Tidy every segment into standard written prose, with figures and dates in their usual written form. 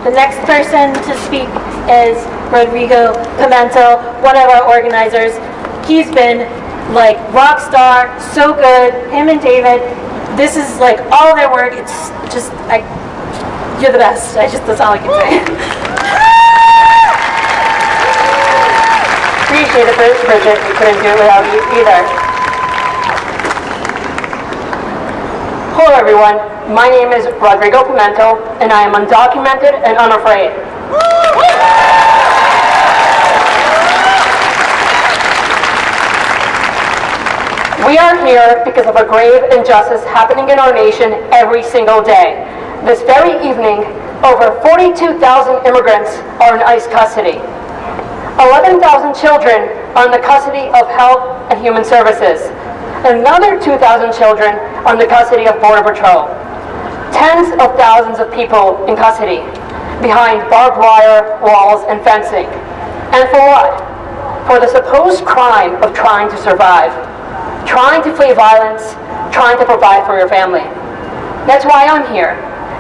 The next person to speak is Rodrigo Pimenta, one of our organizers. He's been like rock star, so good. Him and David, this is like all their work. It's just, you're the best. That's all I can say. Appreciate it, Bridget. We couldn't do it without you either. Hello, everyone. My name is Rodrigo Pimenta, and I am undocumented and unafraid. We are here because of a grave injustice happening in our nation every single day. This very evening, over 42,000 immigrants are in ICE custody. 11,000 children are in the custody of Health and Human Services. Another 2,000 children are in the custody of Border Patrol. Tens of thousands of people in custody, behind barbed wire, walls, and fencing. And for what? For the supposed crime of trying to survive, trying to flee violence, trying to provide for your family. That's why I'm here.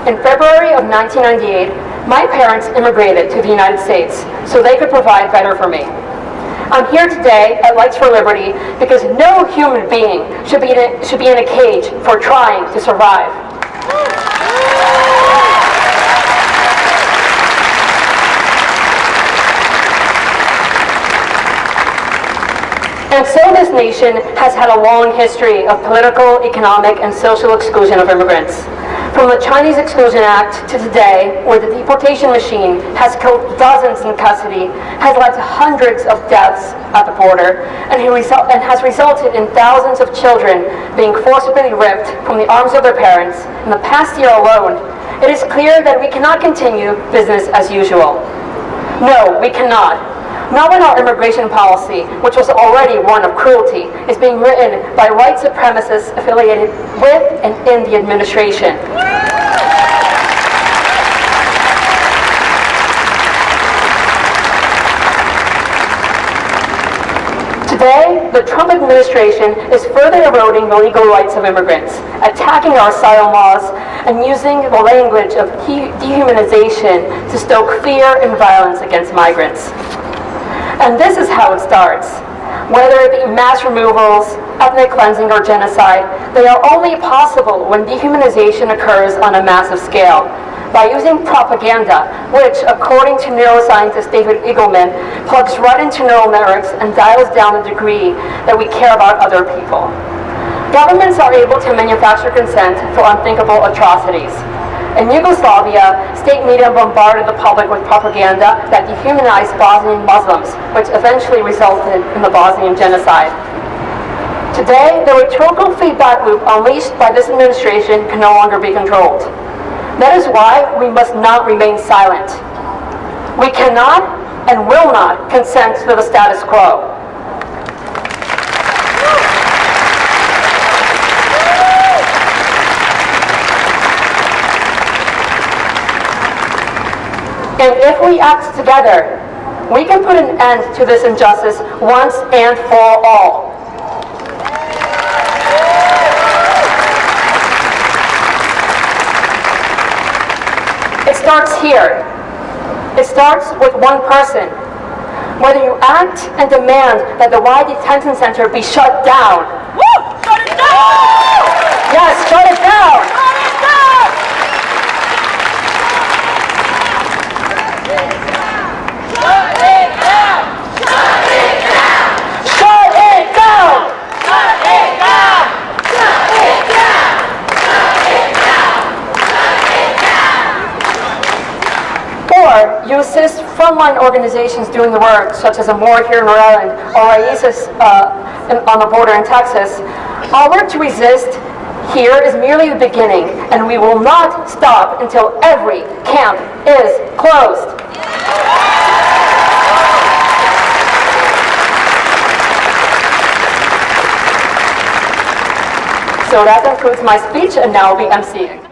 In February of 1998, my parents immigrated to the United States so they could provide better for me. I'm here today at Lights for Liberty because no human being should be in a cage for trying to survive. And so this nation has had a long history of political, economic, and social exclusion of immigrants. From the Chinese Exclusion Act to today, where the deportation machine has killed dozens in custody, has led to hundreds of deaths at the border, and has resulted in thousands of children being forcibly ripped from the arms of their parents. In the past year alone, it is clear that we cannot continue business as usual. No, we cannot. Not when our immigration policy, which was already one of cruelty, is being written by white supremacists affiliated with and in the administration. Today, the Trump administration is further eroding the legal rights of immigrants, attacking our asylum laws, and using the language of dehumanization to stoke fear and violence against migrants. And this is how it starts. Whether it be mass removals, ethnic cleansing, or genocide, they are only possible when dehumanization occurs on a massive scale, by using propaganda, which, according to neuroscientist David Eagleman, plugs right into neural networks and dials down the degree that we care about other people. Governments are able to manufacture consent for unthinkable atrocities. In Yugoslavia, state media bombarded the public with propaganda that dehumanized Bosnian Muslims, which eventually resulted in the Bosnian genocide. Today, the rhetorical feedback loop unleashed by this administration can no longer be controlled. That is why we must not remain silent. We cannot and will not consent to the status quo. And if we act together, we can put an end to this injustice once and for all. It starts here. It starts with one person. Whether you act and demand that the Y detention center be shut down. Woo! Shut it down! Yes, shut it down! You assist frontline organizations doing the work, such as Amor here in Rhode Island, or ISIS on the border in Texas. Our work to resist here is merely the beginning, and we will not stop until every camp is closed. So that concludes my speech, and now I'll be emceeing.